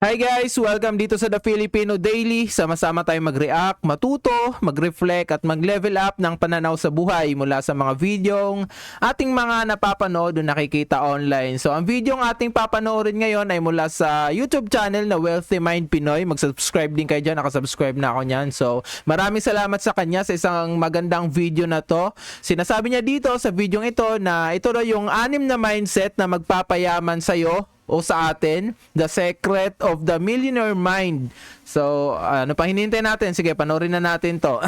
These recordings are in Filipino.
Hi guys! Welcome dito sa The Filipino Daily. Sama-sama tayo mag-react, matuto, mag-reflect at mag-level up ng pananaw sa buhay mula sa mga videong ating mga napapanood o nakikita online. So ang videong ating papanoorin ngayon ay mula sa YouTube channel na Wealthy Mind Pinoy. Mag-subscribe din kayo dyan. Nakasubscribe na ako niyan. So maraming salamat sa kanya sa isang magandang video na to. Sinasabi niya dito sa videong ito na ito daw yung 6 na mindset na magpapayaman sa'yo o sa atin, the secret of the millionaire mind. So, ano pa hinihintay natin? Sige, panoorin na natin to.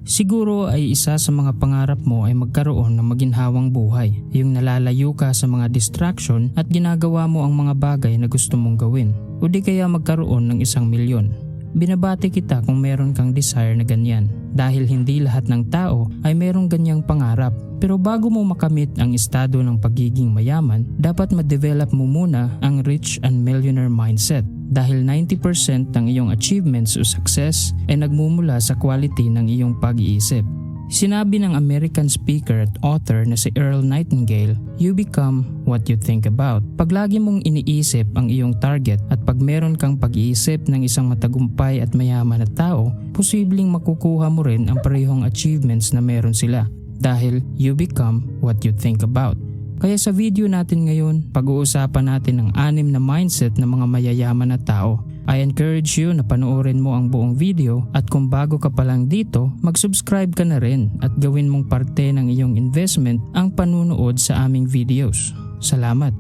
Siguro ay isa sa mga pangarap mo ay magkaroon ng maginhawang buhay. Yung nalalayo ka sa mga distraction at ginagawa mo ang mga bagay na gusto mong gawin. O di kaya magkaroon ng 1 milyon. Binabati kita kung meron kang desire na ganyan. Dahil hindi lahat ng tao ay merong ganyang pangarap. Pero bago mo makamit ang estado ng pagiging mayaman, dapat ma-develop mo muna ang rich and millionaire mindset. Dahil 90% ng iyong achievements o success ay nagmumula sa quality ng iyong pag-iisip. Sinabi ng American speaker at author na si Earl Nightingale, "You become what you think about." Pag lagi mong iniisip ang iyong target at pag meron kang pag-iisip ng isang matagumpay at mayaman na tao, posibleng makukuha mo rin ang parehong achievements na meron sila. Dahil you become what you think about. Kaya sa video natin ngayon, pag-uusapan natin ang 6 na mindset ng mga mayayaman na tao. I encourage you na panoorin mo ang buong video at kung bago ka pa lang dito, mag-subscribe ka na rin at gawin mong parte ng iyong investment ang panunood sa aming videos. Salamat!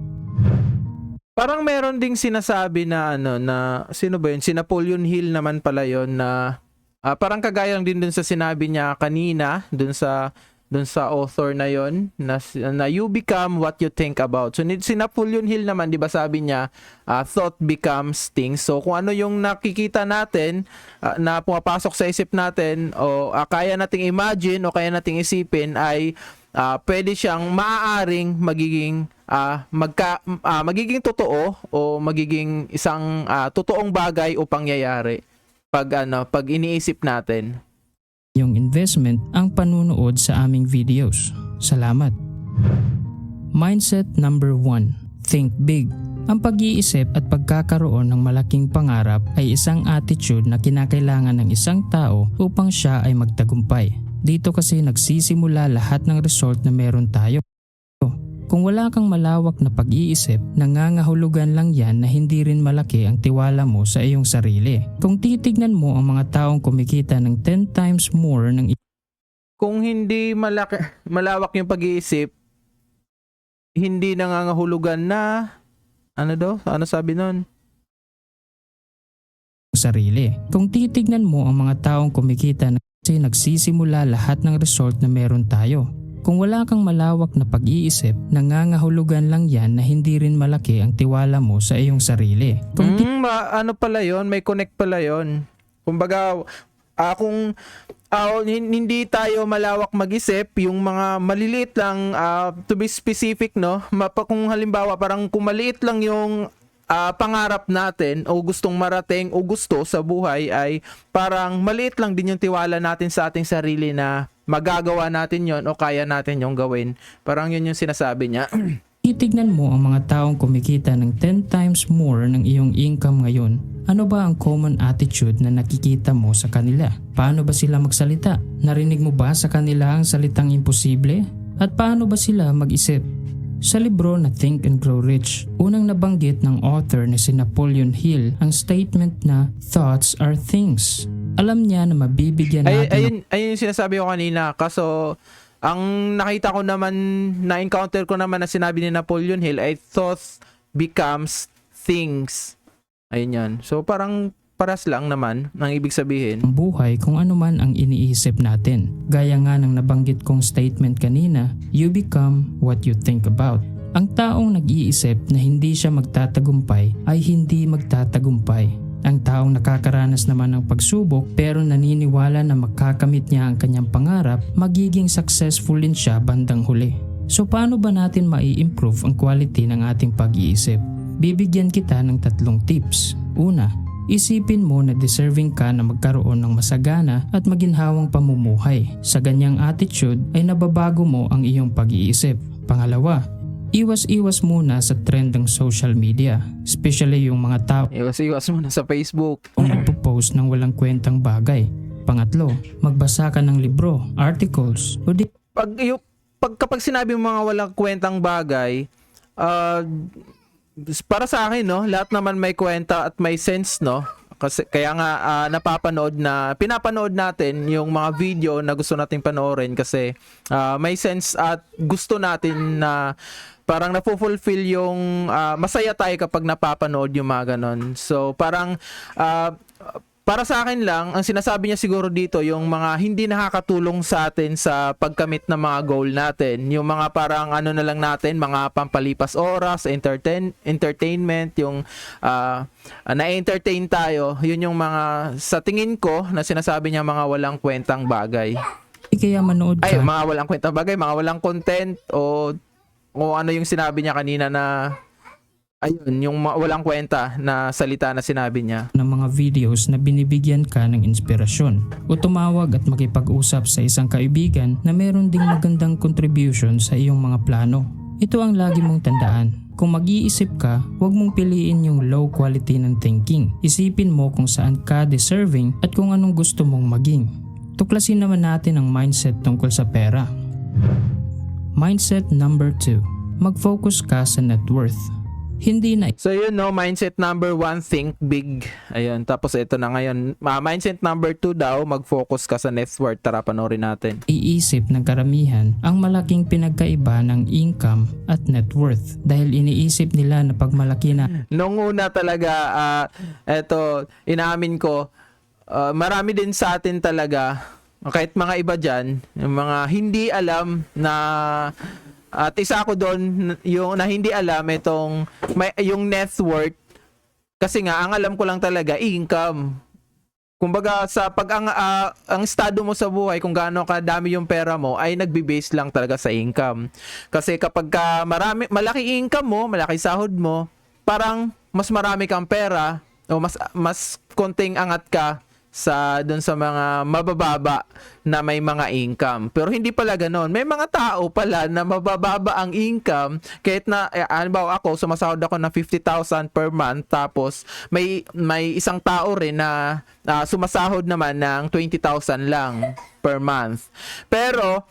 Parang meron ding sinasabi na sino ba yun? Si Napoleon Hill naman pala yun na parang kagaya lang din dun sa sinabi niya kanina, dun sa author na yon na you become what you think about. So si Napoleon Hill naman, 'di ba, sabi niya thought becomes things. So kung ano yung nakikita natin na pumapasok sa isip natin o kaya nating imagine o kaya nating isipin ay pwede siyang maaaring magiging totoo o magiging isang totoong bagay o pangyayari pag iniisip natin Yung investment ang panunood sa aming videos. Salamat! Mindset number 1. Think big. Ang pag-iisip at pagkakaroon ng malaking pangarap ay isang attitude na kinakailangan ng isang tao upang siya ay magtagumpay. Dito kasi nagsisimula lahat ng result na meron tayo. Kung wala kang malawak na pag-iisip, nangangahulugan lang yan na hindi rin malaki ang tiwala mo sa iyong sarili. Kung titignan mo ang mga taong kumikita ng 10 times more ng kung hindi malawak yung pag-iisip, hindi nangangahulugan na ano sabi nun? sarili. Kung titignan mo ang mga taong kumikita kasi nagsisimula lahat ng result na meron tayo. Kung wala kang malawak na pag-iisip, nangangahulugan lang yan na hindi rin malaki ang tiwala mo sa iyong sarili. Kung ano pala yon, may connect pala yon. Kumbaga, kung hindi tayo malawak mag-isip, yung mga maliliit lang, to be specific, no? Kung halimbawa, parang kung maliit lang yung pangarap natin o gustong marating o gusto sa buhay ay parang maliit lang din yung tiwala natin sa ating sarili na magagawa natin yon o kaya natin yung gawin. Parang yun yung sinasabi niya. titignan mo ang mga taong kumikita ng 10 times more ng iyong income ngayon, ano ba ang common attitude na nakikita mo sa kanila? Paano ba sila magsalita? Narinig mo ba sa kanila ang salitang imposible? At paano ba sila mag-isip? Sa libro na Think and Grow Rich, unang nabanggit ng author na si Napoleon Hill ang statement na thoughts are things. Alam niya na mabibigyan natin ayun yung sinasabi ko kanina. Kaso, ang nakita ko naman, na-encounter ko naman na sinabi ni Napoleon Hill ay thoughts becomes things. Ayun yan. So, parang paras lang naman ang ibig sabihin. ang buhay kung ano man ang iniisip natin. Gaya nga ng nabanggit kong statement kanina, you become what you think about. Ang taong nag-iisip na hindi siya magtatagumpay ay hindi magtatagumpay. Ang taong nakakaranas naman ng pagsubok pero naniniwala na makakamit niya ang kanyang pangarap, magiging successful din siya bandang huli. So paano ba natin mai-improve ang quality ng ating pag-iisip? Bibigyan kita ng 3 tips. Una, isipin mo na deserving ka na magkaroon ng masagana at maginhawang pamumuhay. Sa ganyang attitude ay nababago mo ang iyong pag-iisip. Pangalawa, Iwas-iwas muna sa trend ng social media, especially yung mga tao Iwas-iwas muna sa Facebook. kung nagpo-post ng walang kwentang bagay. Pangatlo, magbasa ka ng libro, articles, o di Kapag sinabi mo mga walang kwentang bagay, para sa akin, no, lahat naman may kwenta at may sense, no? Kasi kaya nga pinapanood natin yung mga video na gusto nating panoorin kasi may sense at gusto natin na parang napufulfill yung masaya tayo kapag napapanood yung mga ganon. So parang para sa akin lang, ang sinasabi niya siguro dito, yung mga hindi nakakatulong sa atin sa pagkamit ng mga goal natin. Yung mga parang ano na lang natin, mga pampalipas oras, entertainment, yung na-entertain tayo. Yun yung mga, sa tingin ko, na sinasabi niya mga walang kwentang bagay. kaya manood ka Ay, mga walang kwentang bagay, mga walang content, o ano yung sinabi niya kanina na ayun, yung walang kwenta na salita na sinabi niya. ng mga videos na binibigyan ka ng inspirasyon o tumawag at makipag-usap sa isang kaibigan na meron ding magandang contribution sa iyong mga plano. Ito ang lagi mong tandaan. Kung mag-iisip ka, huwag mong piliin yung low quality ng thinking. Isipin mo kung saan ka deserving at kung anong gusto mong maging. Tuklasin naman natin ang mindset tungkol sa pera. Mindset number 2. Mag-focus ka sa net worth. Hindi na So yun, no, mindset number 1, think big. Ayun, tapos ito na ngayon. Mindset number 2 daw, mag-focus ka sa net worth. Tara, panoorin natin. iisip ng karamihan ang malaking pinagkaiba ng income at net worth dahil iniisip nila na pag malaki na Nung una talaga, eto, inaamin ko, marami din sa atin talaga, kahit mga iba dyan, yung mga hindi alam na, at isa ako doon, yung na hindi alam itong, yung net worth, kasi nga, ang alam ko lang talaga, income. Kumbaga sa ang estado mo sa buhay kung gaano kadami yung pera mo ay nagbe-base lang talaga sa income. Kasi kapag malaki income mo, malaki sahod mo, parang mas marami kang pera o mas konting angat ka sa doon sa mga mabababa na may mga income. Pero hindi pala ganoon. May mga tao pala na mabababa ang income kahit na halimbawa ako sumasahod ako ng 50,000 per month tapos may isang tao rin na sumasahod naman ng 20,000 lang per month. Pero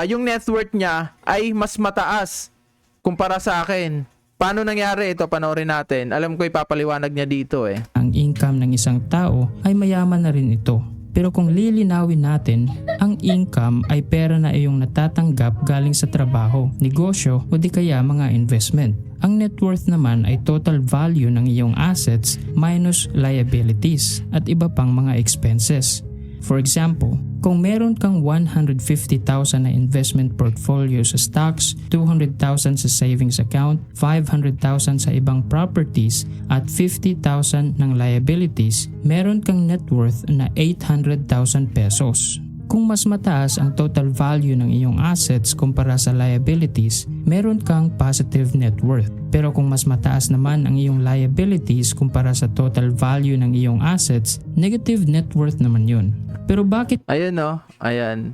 yung net worth niya ay mas mataas kumpara sa akin. Paano nangyari ito? Panoorin natin. Alam ko ipapaliwanag niya dito eh. ang income ng isang tao ay mayaman na rin ito. Pero kung lilinawin natin, ang income ay pera na iyong natatanggap galing sa trabaho, negosyo o di kaya mga investment. Ang net worth naman ay total value ng iyong assets minus liabilities at iba pang mga expenses. For example, kung meron kang 150,000 na investment portfolio sa stocks, 200,000 sa savings account, 500,000 sa ibang properties at 50,000 ng liabilities, meron kang net worth na 800,000 pesos. Kung mas mataas ang total value ng iyong assets kumpara sa liabilities, meron kang positive net worth. Pero kung mas mataas naman ang iyong liabilities kumpara sa total value ng iyong assets, negative net worth naman yun. Pero bakit Ayun no, ayan.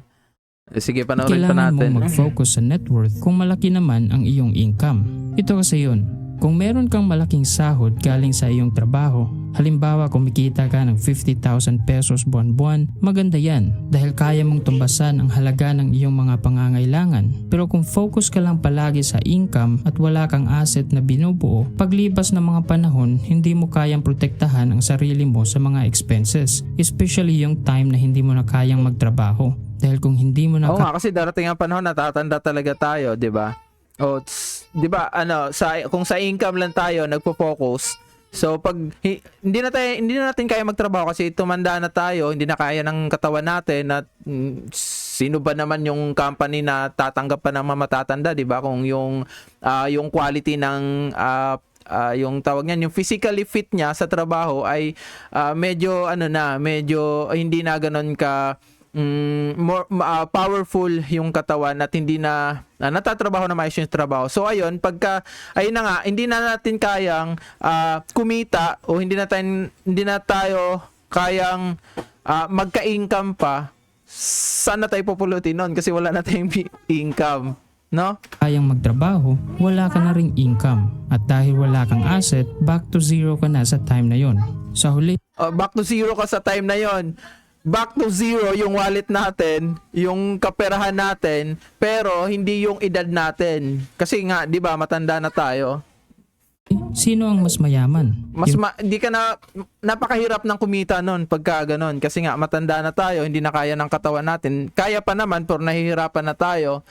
Sige, panoorin pa kailangan natin. mong mag-focus sa net worth kung malaki naman ang iyong income? Ito kasi yun. Kung meron kang malaking sahod galing sa iyong trabaho, halimbawa kumikita ka ng 50,000 pesos buwan-buwan, maganda yan dahil kaya mong tumbasan ang halaga ng iyong mga pangangailangan. Pero kung focus ka lang palagi sa income at wala kang asset na binubuo, paglipas ng mga panahon, hindi mo kayang protektahan ang sarili mo sa mga expenses, especially yung time na hindi mo na kayang magtrabaho. Dahil kung hindi mo na Oo nga, kasi darating ang panahon natatanda talaga tayo, 'di ba? O 'di ba, kung sa income lang tayo nagfo-focus, so pag hindi na natin kaya magtrabaho kasi tumanda na tayo, hindi na kaya ng katawan natin at sino ba naman yung company na tatanggap pa ng mga matatanda, 'di ba? Kung yung quality ng yung tawag niyan, yung physically fit niya sa trabaho ay medyo medyo hindi na ganoon ka more powerful yung katawan at hindi na natatrabaho na maayos yung trabaho. So ayun, ayun na nga, hindi na natin kayang kumita o hindi na tayo kayang magka-income pa, saan na tayo pupulutin nun kasi wala na tayong income. no? kayang magtrabaho, wala ka na ring income. At dahil wala kang asset, back to zero ka na sa time na yon. Sa huli, Back to zero ka sa time na yon. Back to zero yung wallet natin, yung kaperahan natin, pero hindi yung edad natin. Kasi nga, 'di ba, matanda na tayo. sino ang mas mayaman? Di ka na napakahirap ng kumita noon pagka ganon kasi nga matanda na tayo, hindi na kaya ng katawan natin. Kaya pa naman pero nahihirapan na tayo.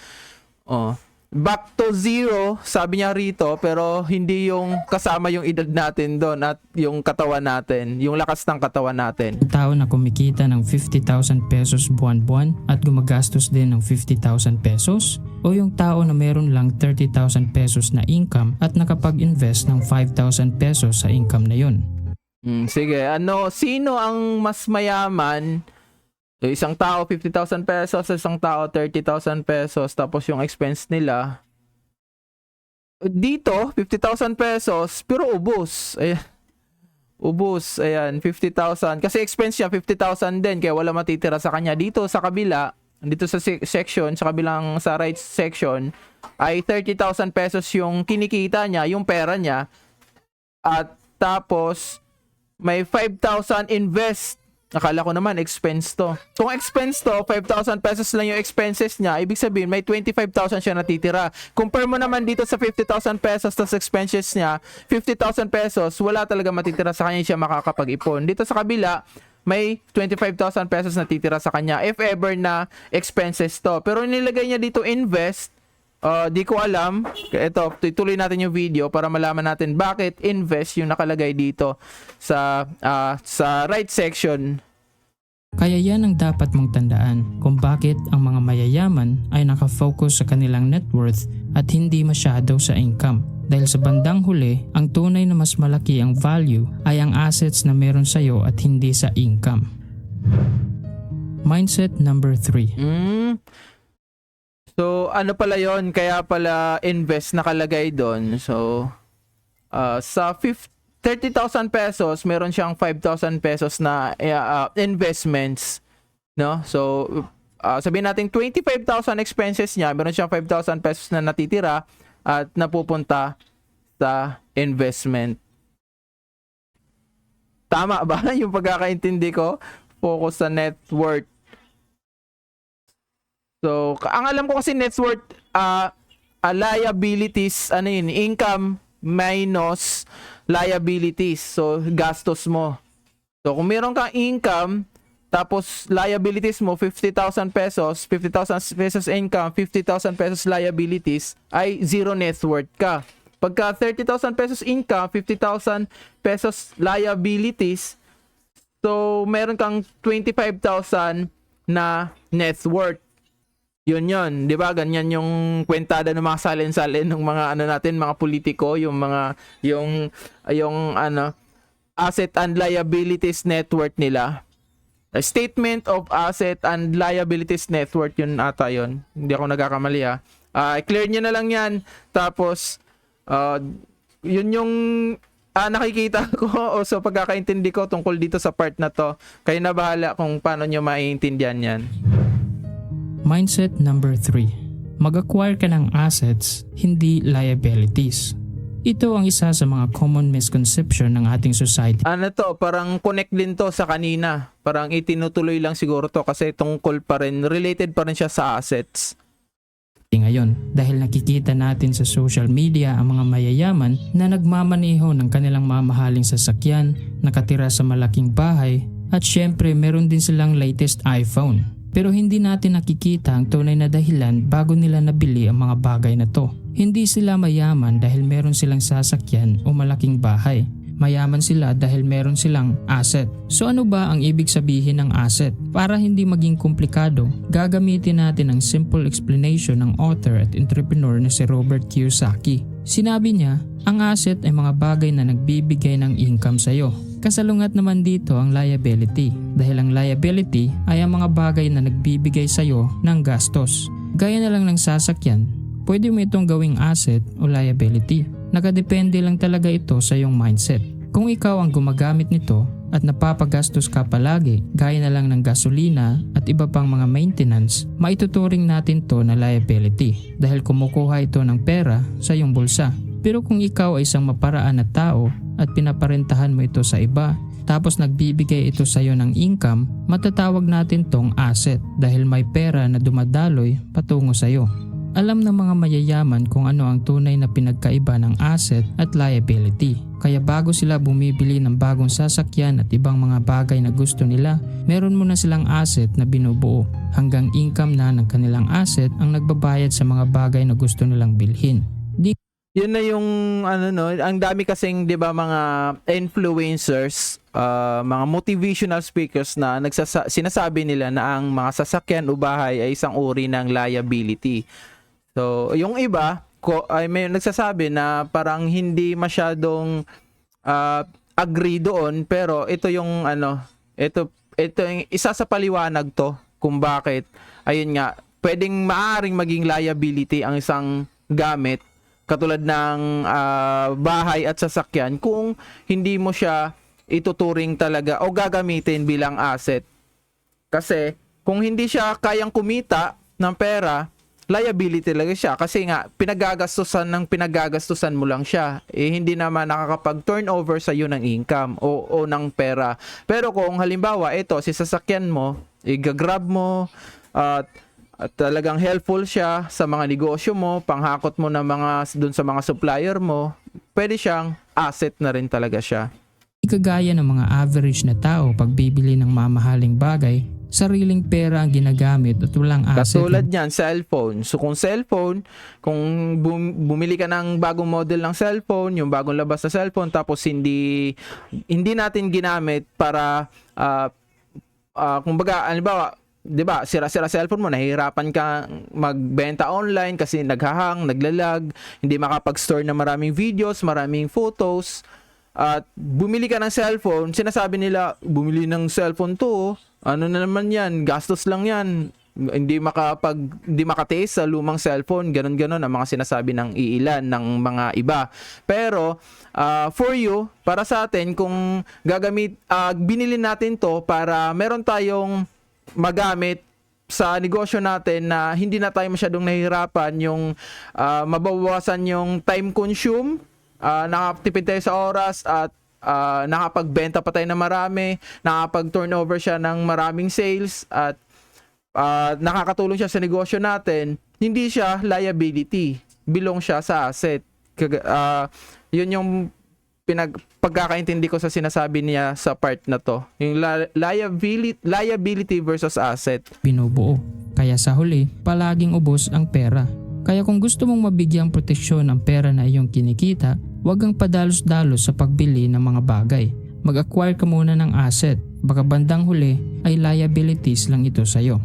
Oh. Back to zero, sabi niya rito, pero hindi yung kasama yung edad natin doon at yung katawan natin, yung lakas ng katawan natin. Tao na kumikita ng 50,000 pesos buwan-buwan at gumagastos din ng 50,000 pesos? O yung tao na meron lang 30,000 pesos na income at nakapag-invest ng 5,000 pesos sa income na yun? Sige, sino ang mas mayaman? Isang tao 50,000 pesos, isang tao 30,000 pesos, tapos yung expense nila dito 50,000 pesos pero ubos. Ayan. Ubos, ayan, 50,000 kasi expense niya 50,000 din kaya wala matitira sa kanya. Dito sa kabila, dito sa section, sa kabilang sa right section ay 30,000 pesos yung kinikita niya, yung pera niya. At tapos may 5,000 invest. Akala ko naman expense to. Kung expense to, 5,000 pesos lang yung expenses niya, ibig sabihin may 25,000 siya natitira. Compare mo naman dito sa 50,000 pesos tas expenses niya, 50,000 pesos, wala talaga matitira sa kanya, siya makakapag-ipon. Dito sa kabila, may 25,000 pesos natitira sa kanya if ever na expenses to. Pero nilagay niya dito invest, di ko alam. Ito, tuloy natin yung video para malaman natin bakit invest yung nakalagay dito sa right section. Kaya yan ang dapat mong tandaan kung bakit ang mga mayayaman ay nakafocus sa kanilang net worth at hindi masyado sa income. Dahil sa bandang huli, ang tunay na mas malaki ang value ay ang assets na meron sa'yo at hindi sa income. Mindset number 3. So, ano pala yon? Kaya pala invest nakalagay doon. So, sa 30,000 pesos, meron siyang 5,000 pesos na investments. No? So, sabihin natin 25,000 expenses niya, meron siyang 5,000 pesos na natitira at napupunta sa investment. Tama ba yung pagkakaintindi ko? Focus sa net worth. So, ang alam ko kasi net worth, liabilities, income minus liabilities. So, gastos mo. So, kung meron kang income, tapos liabilities mo 50,000 pesos, 50,000 pesos income, 50,000 pesos liabilities, ay zero net worth ka. Pagka 30,000 pesos income, 50,000 pesos liabilities, so meron kang 25,000 na net worth. Yun, 'di ba? Ganyan yung kwentada ng mga salin-salin ng mga natin, mga politiko, yung mga yung asset and liabilities net worth nila. A statement of asset and liabilities net worth, yun ata yun. Hindi ako nagkakamali ha. Clear nyo na lang yan. Tapos yun yung nakikita ko o so pagkakaintindi ko tungkol dito sa part na to. Kayo na bahala kung paano nyo maiintindihan yan. Mindset number 3. Mag-acquire ka ng assets, hindi liabilities. Ito ang isa sa mga common misconception ng ating society. Parang connect din to sa kanina. Parang itinutuloy lang siguro to kasi tungkol pa rin, related pa rin siya sa assets. Ngayon, dahil nakikita natin sa social media ang mga mayayaman na nagmamaneho ng kanilang mamahaling sasakyan, nakatira sa malaking bahay, at syempre meron din silang latest iPhone. Pero hindi natin nakikita ang tunay na dahilan bago nila nabili ang mga bagay na to. Hindi sila mayaman dahil meron silang sasakyan o malaking bahay. Mayaman sila dahil meron silang asset. So ano ba ang ibig sabihin ng asset? Para hindi maging komplikado, gagamitin natin ang simple explanation ng author at entrepreneur na si Robert Kiyosaki. Sinabi niya, ang asset ay mga bagay na nagbibigay ng income sa'yo. Kasalungat naman dito ang liability dahil ang liability ay ang mga bagay na nagbibigay sa'yo ng gastos. Gaya na lang ng sasakyan, pwede mo itong gawing asset o liability. Nakadepende lang talaga ito sa iyong mindset. Kung ikaw ang gumagamit nito, at napapagastos ka palagi gaya na lang ng gasolina at iba pang mga maintenance, maituturing natin to na liability dahil kumukuha ito ng pera sa iyong bulsa. Pero kung ikaw ay isang maparaan na tao at pinaparentahan mo ito sa iba, tapos nagbibigay ito sa iyo ng income, matatawag natin tong asset dahil may pera na dumadaloy patungo sa iyo. Alam ng mga mayayaman kung ano ang tunay na pinagkaiba ng asset at liability. Kaya bago sila bumibili ng bagong sasakyan at ibang mga bagay na gusto nila, meron muna silang asset na binubuo hanggang income na ng kanilang asset ang nagbabayad sa mga bagay na gusto nilang bilhin. Yun na yung ang dami kasing 'di ba mga influencers, mga motivational speakers na sinasabi nila na ang mga sasakyan o bahay ay isang uri ng liability. So, yung iba ay may nagsasabi na parang hindi masyadong agree doon, pero ito yung ito yung isa sa paliwanag to kung bakit ayun nga maaring maging liability ang isang gamit katulad ng bahay at sasakyan kung hindi mo siya ituturing talaga o gagamitin bilang asset. Kasi kung hindi siya kayang kumita ng pera, liability talaga siya kasi nga pinagagastusan mo lang siya, hindi naman nakakapag-turnover sa iyo ng income o ng pera. Pero kung halimbawa ito si sasakyan mo, i-grab mo at talagang helpful siya sa mga negosyo mo, panghakot mo na dun sa mga supplier mo, pwede siyang asset na rin talaga siya. Kagaya ng mga average na tao pagbibili ng mamahaling bagay, sariling pera ang ginagamit at walang asset. Katulad niyan, cellphone. So kung cellphone, kung bumili ka ng bagong model ng cellphone, yung bagong labas na cellphone, tapos hindi natin ginamit para kumbaga, halimbawa, 'di ba, sira-sira cellphone mo, nahihirapan ka magbenta online kasi naghahang, naglalag, hindi makapag-store ng maraming videos, maraming photos. At bumili ka ng cellphone, sinasabi nila, bumili ng cellphone to, ano na naman yan, gastos lang yan, hindi makatiis sa lumang cellphone, ganon ang mga sinasabi ng iilan ng mga iba. Pero for you, para sa atin, kung binili natin to para meron tayong magamit sa negosyo natin na hindi na tayo masyadong nahihirapan, yung mabawasan yung time consume, nakatipid tayo sa oras at nakapagbenta pa tayo ng marami, nakapag-turnover siya ng maraming sales at nakakatulong siya sa negosyo natin, hindi siya liability, belong siya sa asset. Yun yung pagkakaintindi ko sa sinasabi niya sa part na to, yung liability versus asset. Binubuo. Kaya sa huli, palaging ubos ang pera. Kaya kung gusto mong mabigyang proteksyon ang pera na iyong kinikita, huwag kang padalos-dalos sa pagbili ng mga bagay. Mag-acquire ka muna ng asset, baka bandang huli ay liabilities lang ito sa'yo.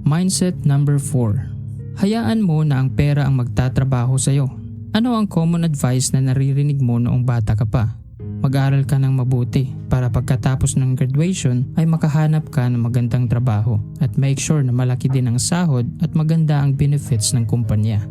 Mindset number 4. Hayaan mo na ang pera ang magtatrabaho sa'yo. Ano ang common advice na naririnig mo noong bata ka pa? Mag-aral ka ng mabuti para pagkatapos ng graduation ay makahanap ka ng magandang trabaho at make sure na malaki din ang sahod at maganda ang benefits ng kumpanya.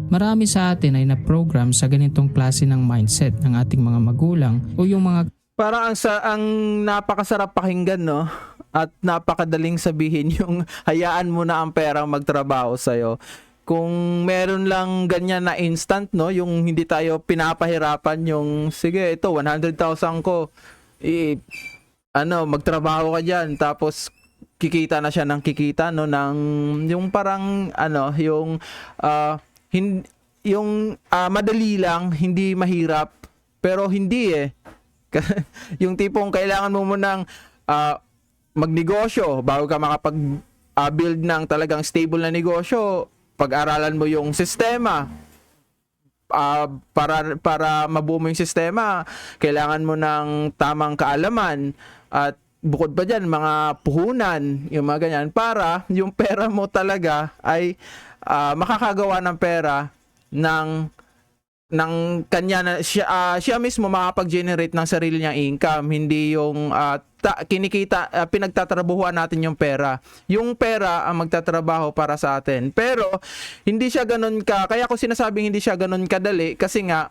Marami sa atin ay na-program sa ganitong klase ng mindset ng ating mga magulang o yung mga Parang ang napakasarap pakinggan, no? At napakadaling sabihin yung hayaan mo na ang perang magtrabaho sa'yo. Kung meron lang ganyan na instant, no, yung hindi tayo pinapahirapan, yung sige ito 100,000 ko, magtrabaho ka diyan tapos kikita na siya ng kikita, no, ng yung parang madali lang, hindi mahirap, pero hindi yung tipong kailangan mo munang magnegosyo bago ka makapag build ng talagang stable na negosyo. Pag-aralan mo yung sistema, para mabuo mo yung sistema, kailangan mo ng tamang kaalaman at bukod pa dyan, mga puhunan, yung mga ganyan, para yung pera mo talaga ay makakagawa ng pera ng kanya na siya mismo makapag-generate ng sarili niyang income, hindi yung pinagtatrabahuan natin yung pera. Yung pera ang magtatrabaho para sa atin. Pero hindi siya ganun kaya ko sinasabing hindi siya ganun kadali kasi nga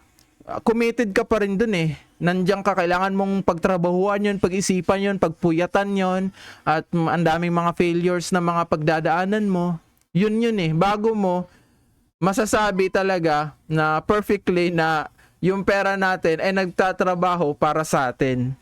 committed ka pa rin dun eh. Nandiyan ka, kailangan mong pagtrabahuan yun, pag-isipan yun, pagpuyatan yun, at ang daming mga failures na mga pagdadaanan mo. Yun eh. Bago mo masasabi talaga na perfectly na yung pera natin ay nagtatrabaho para sa atin.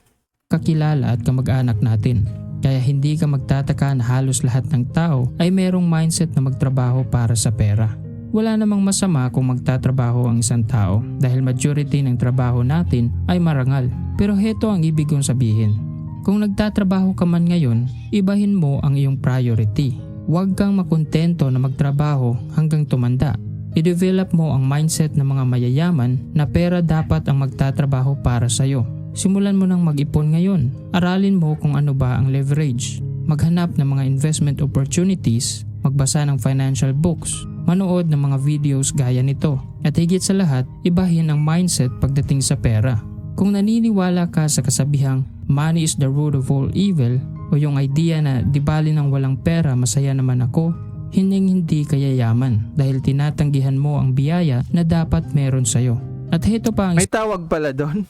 Kakilala at kamag-anak natin. Kaya hindi ka magtataka na halos lahat ng tao ay merong mindset na magtrabaho para sa pera. Wala namang masama kung magtatrabaho ang isang tao dahil majority ng trabaho natin ay marangal. Pero heto ang ibig kong sabihin. Kung nagtatrabaho ka man ngayon, ibahin mo ang iyong priority. Huwag kang makontento na magtrabaho hanggang tumanda. I-develop mo ang mindset ng mga mayayaman na pera dapat ang magtatrabaho para sa'yo. Simulan mo nang mag-ipon ngayon. Aralin mo kung ano ba ang leverage. Maghanap ng mga investment opportunities, magbasa ng financial books, manood ng mga videos gaya nito. At higit sa lahat, ibahin ang mindset pagdating sa pera. Kung naniniwala ka sa kasabihang money is the root of all evil o yung idea na di bali ng walang pera masaya naman ako, hindi ka yayaman dahil tinatanggihan mo ang biyaya na dapat meron sa'yo. At heto pa ang May tawag pala doon.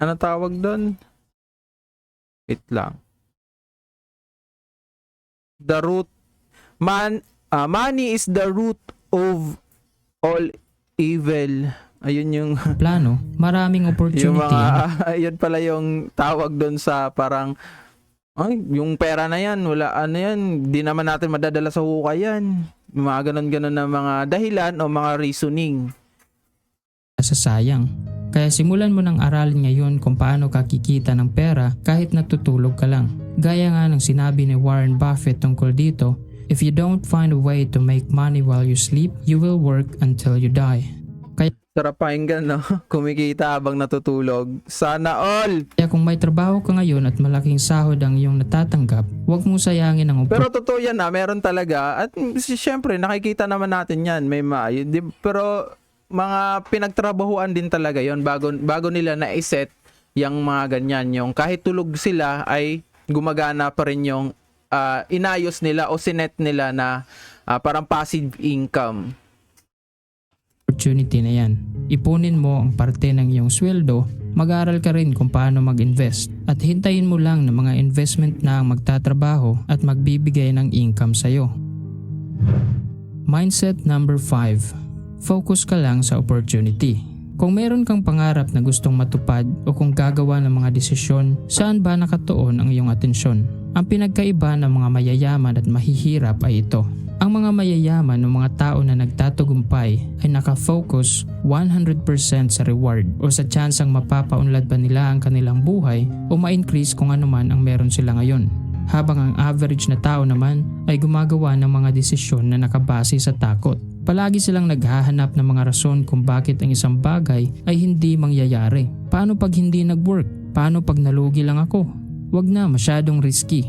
Ano tawag doon? Wait lang. The root money is the root of all evil. Ayun yung plano, maraming opportunity. yung mga, yun pala yung tawag doon sa parang ay, yung pera na yan, wala ano yan, di naman natin madadala sa hukay yan. Mga ganon-ganon na mga dahilan o mga reasoning. Sa sayang. Kaya simulan mo ng aralin ngayon kung paano ka kikita ng pera kahit natutulog ka lang. Gaya nga ng sinabi ni Warren Buffett tungkol dito, if you don't find a way to make money while you sleep, you will work until you die. Sarap pakinggan, no? Kumikita habang natutulog. Sana all! Kaya kung may trabaho ka ngayon at malaking sahod ang iyong natatanggap, huwag mong sayangin ang Pero totoo yan, meron talaga. At siyempre, nakikita naman natin yan. Pero mga pinagtrabahuan din talaga yon bago nila na-set yung mga ganyan. Yung kahit tulog sila ay gumagana pa rin yung inayos nila o sinet nila na parang passive income. Opportunity na yan. Ipunin mo ang parte ng iyong sweldo, mag-aral ka rin kung paano mag-invest at hintayin mo lang ng mga investment na ang magtatrabaho at magbibigay ng income sa'yo. Mindset number 5. Focus ka lang sa opportunity. Kung meron kang pangarap na gustong matupad o kung gagawa ng mga desisyon, saan ba nakatuon ang iyong atensyon? Ang pinagkaiba ng mga mayayaman at mahihirap ay ito. Ang mga mayayaman o mga tao na nagtatagumpay ay nakafocus 100% sa reward o sa tsansang mapapaunlad ba nila ang kanilang buhay o ma-increase kung ano man ang meron sila ngayon. Habang ang average na tao naman ay gumagawa ng mga desisyon na nakabase sa takot. Palagi silang naghahanap ng mga rason kung bakit ang isang bagay ay hindi mangyayari. Paano pag hindi nag-work? Paano pag nalugi lang ako? Wag na, masyadong risky.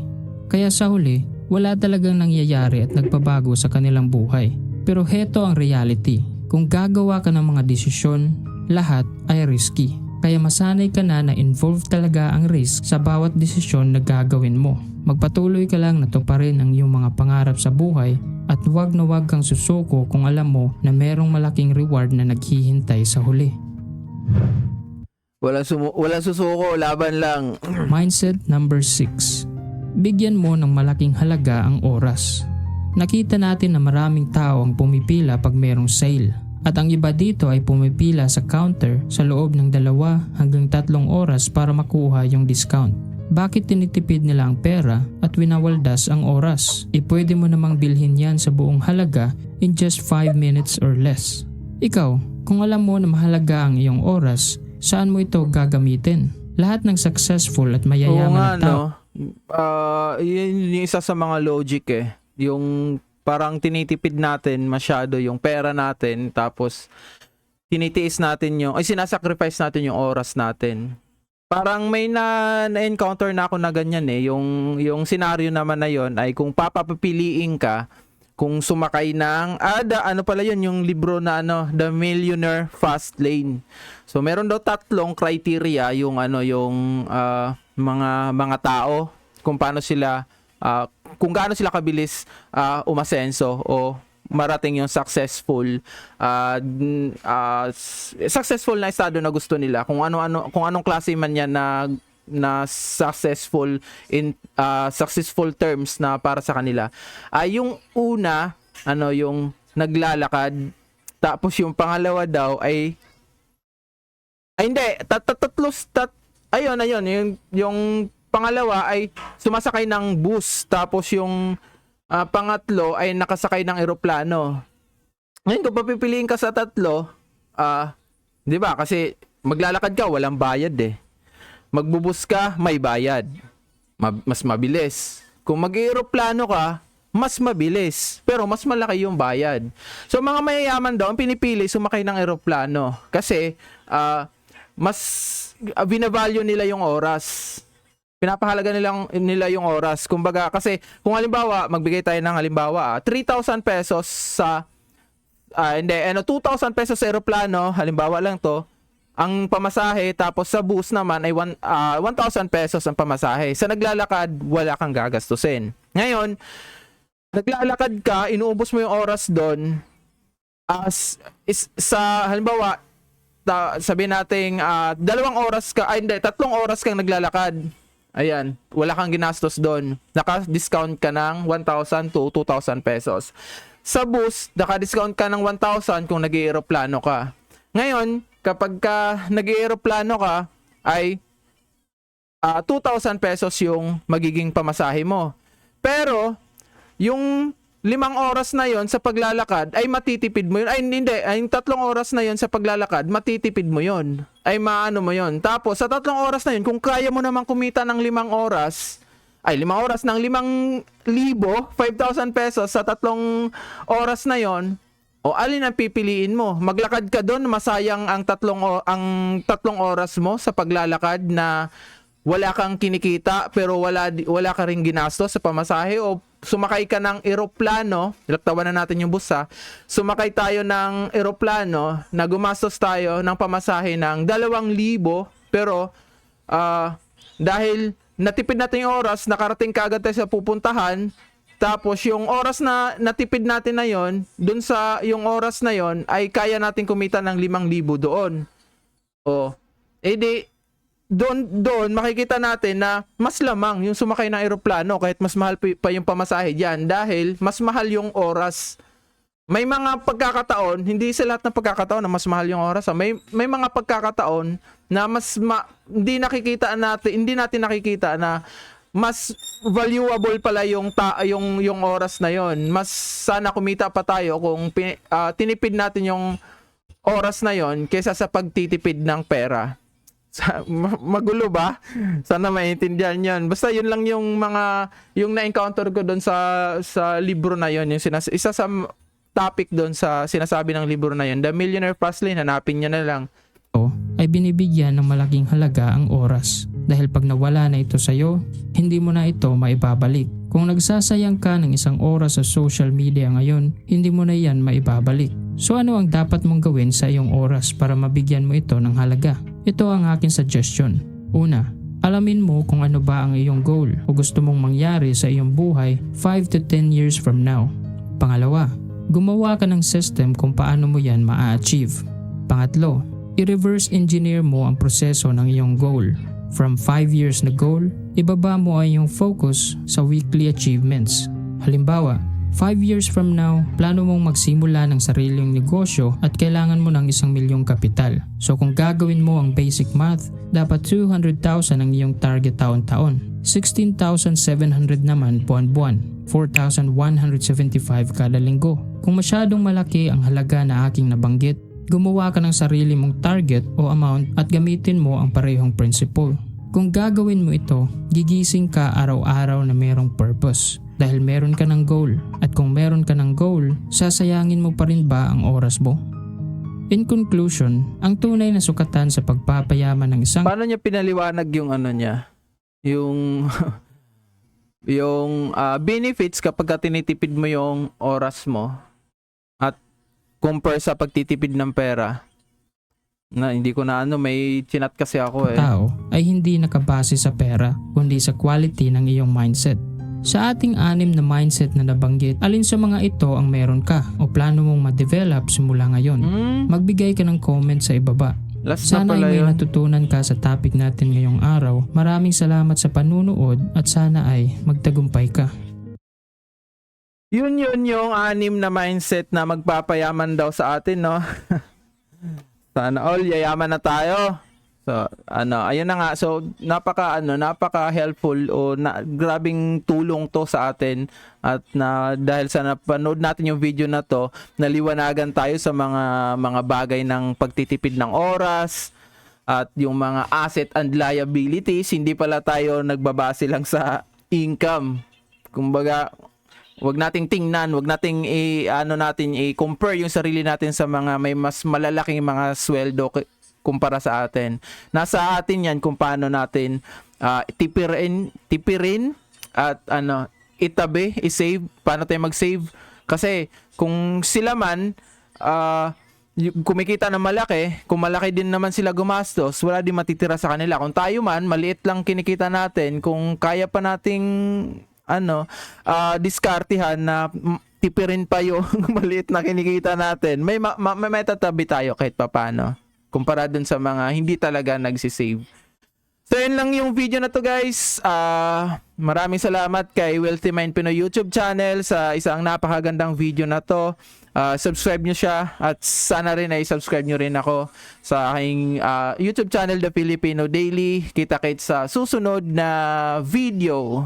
Kaya sa huli, wala talagang nangyayari at nagpabago sa kanilang buhay. Pero heto ang reality. Kung gagawa ka ng mga desisyon, lahat ay risky. Kaya masanay ka na involved talaga ang risk sa bawat desisyon na gagawin mo. Magpatuloy ka lang na tuparin ang iyong mga pangarap sa buhay at huwag na huwag kang susuko kung alam mo na merong malaking reward na naghihintay sa huli. Walang susuko, laban lang. Mindset number 6. Bigyan mo ng malaking halaga ang oras. Nakita natin na maraming tao ang pumipila pag merong sale. At ang iba dito ay pumipila sa counter sa loob ng 2 hanggang 3 oras para makuha yung discount. Bakit tinitipid nila ang pera at winawaldas ang oras? Pwede mo namang bilhin yan sa buong halaga in just 5 minutes or less. Ikaw, kung alam mo na mahalaga ang iyong oras, saan mo ito gagamitin? Lahat ng successful at mayayaman na tao. Yun yung isa sa mga logic eh. Yung parang tinitipid natin masyado yung pera natin tapos tinitiis natin sinasacrifice natin yung oras natin. Parang may na-encounter na ako na ganyan eh. Yung scenario naman na yon ay kung papapiliin ka kung sumakay ng ano pala yun, yung libro na The Millionaire Fast Lane. So meron daw 3 criteria yung mga tao kung paano sila kung gaano sila kabilis umasenso o marating yung successful na estado na gusto nila, kung anong klase man yan na successful in successful terms na para sa kanila. Yung una, yung naglalakad, tapos yung pangalawa daw ay hindi, ayun, yung pangalawa ay sumasakay ng bus, tapos yung pangatlo ay nakasakay ng eroplano. Ngayon, kung papipiliin ka sa tatlo, di ba, kasi maglalakad ka, walang bayad eh. Magbubus ka, may bayad. Mas mabilis. Kung mag-eroplano ka, mas mabilis, pero mas malaki yung bayad. So, mga mayayaman daw, ang pinipili, sumakay ng eroplano. Kasi, mas binavalue nila yung oras. Pinapahalaga nila yung oras. Kumbaga, kasi kung halimbawa, magbigay tayo ng halimbawa, 3,000 pesos sa 2,000 pesos sa eroplano, halimbawa lang to, ang pamasahe, tapos sa bus naman ay 1,000 pesos ang pamasahe. Sa naglalakad, wala kang gagastusin. Ngayon, naglalakad ka, inuubos mo yung oras doon, sa halimbawa, sabihin natin 3 oras kang naglalakad. Ayan, wala kang ginastos doon. Naka-discount ka ng 1,000 to 2,000 pesos. Sa bus, naka-discount ka ng 1,000 kung nag-eeroplano ka. Ngayon, kapag nag-eeroplano ka, ay 2,000 pesos yung magiging pamasahe mo. Pero, yung 5 oras na yon sa paglalakad ay matitipid mo yun. Ay hindi, ay 3 oras na yon sa paglalakad, matitipid mo yon. Ay maano mo yon. Tapos sa 3 oras na yon, kung kaya mo naman kumita ng 5 oras, ay 5 oras ng 5,000, 5,000 pesos sa 3 oras na yon, o alin ang pipiliin mo? Maglakad ka doon, masayang ang 3 oras mo sa paglalakad na wala kang kinikita pero wala ka ring ginastos sa pamasahe, o sumakay ka ng eroplano, ilaktawan na natin yung bus sumakay tayo ng eroplano na gumastos tayo ng pamasahe ng 2,000, pero dahil natipid natin yung oras, nakarating kaagad tayo sa pupuntahan, tapos yung oras na natipid natin na yon, dun sa yung oras na yon ay kaya natin kumita ng 5,000 doon. O, edi doon makikita natin na mas lamang yung sumakay ng eroplano kahit mas mahal pa yung pamasahe diyan dahil mas mahal yung oras. May mga pagkakataon, hindi sa lahat ng pagkakataon na mas mahal yung oras. May mga pagkakataon na hindi natin nakikita na mas valuable pala yung oras na yon. Mas sana kumita pa tayo kung tinipid natin yung oras na yon kaysa sa pagtitipid ng pera. Magulo ba? Sana maintindihan yan. Basta yun lang yung na-encounter ko doon sa libro na yon. Isa sa topic doon sa sinasabi ng libro na yon, The Millionaire Fast Lane, hanapin nyo na lang. Ay binibigyan ng malaking halaga ang oras. Dahil pag nawala na ito sa'yo, hindi mo na ito maibabalik. Kung nagsasayang ka ng 1 oras sa social media ngayon, hindi mo na yan maibabalik. So ano ang dapat mong gawin sa iyong oras para mabigyan mo ito ng halaga? Ito ang aking suggestion. Una, alamin mo kung ano ba ang iyong goal o gusto mong mangyari sa iyong buhay 5 to 10 years from now. Pangalawa, gumawa ka ng system kung paano mo yan ma-achieve. Pangatlo, i-reverse engineer mo ang proseso ng iyong goal. From 5 years na goal, ibaba mo ay iyong focus sa weekly achievements. Halimbawa, 5 years from now, plano mong magsimula ng sariling negosyo at kailangan mo ng 1,000,000 kapital. So kung gagawin mo ang basic math, dapat 200,000 ang iyong target taon-taon. 16,700 naman buwan-buwan. 4,175 kada linggo. Kung masyadong malaki ang halaga na aking nabanggit, gumawa ka ng sarili mong target o amount at gamitin mo ang parehong principle. Kung gagawin mo ito, gigising ka araw-araw na merong purpose. Dahil meron ka ng goal. At kung meron ka ng goal, sasayangin mo pa rin ba ang oras mo? In conclusion, ang tunay na sukatan sa pagpapayaman ng isang... Paano niya pinaliwanag yung niya? Yung benefits kapag tinitipid mo yung oras mo at compare sa pagtitipid ng pera? Na hindi ko na may chinat kasi ako tao ay hindi nakabase sa pera kundi sa quality ng iyong mindset. Sa ating 6 na mindset na nabanggit, alin sa mga ito ang meron ka o plano mong ma-develop simula ngayon? Magbigay ka ng comment sa ibaba. Last na Sana pala ay may yun. natutunan ka sa topic natin ngayong araw. Maraming salamat sa panunood at sana ay magtagumpay ka. Yun yung 6 na mindset na magpapayaman daw sa atin, no? Sana all yayaman na tayo. So, ayun na nga. So, napaka helpful o grabing tulong to sa atin at dahil sa napanood natin yung video na to, naliwanagan tayo sa mga bagay ng pagtitipid ng oras at yung mga asset and liabilities. Hindi pala tayo nagbabase lang sa income. Kumbaga, wag nating tingnan, wag nating i-compare yung sarili natin sa mga may mas malalaking mga sweldo kumpara sa atin. Nasa atin yan kung paano natin tipirin at itabi, i-save, paano tayo mag-save. Kasi kung sila man kumikita ng malaki, kung malaki din naman sila gumastos, wala din matitira sa kanila. Kung tayo man, maliit lang kinikita natin, kung kaya pa nating diskartihan na tipirin pa yung maliit na kinikita natin, may tatabi tayo kahit papano kumpara dun sa mga hindi talaga nagsisave. So yun lang yung video na to, guys. Maraming salamat kay Wealthy Mind Pinoy YouTube channel sa isang napakagandang video na to. Subscribe nyo siya at sana rin ay subscribe nyo rin ako sa aking YouTube channel, The Filipino Daily. Kita-kits sa susunod na video.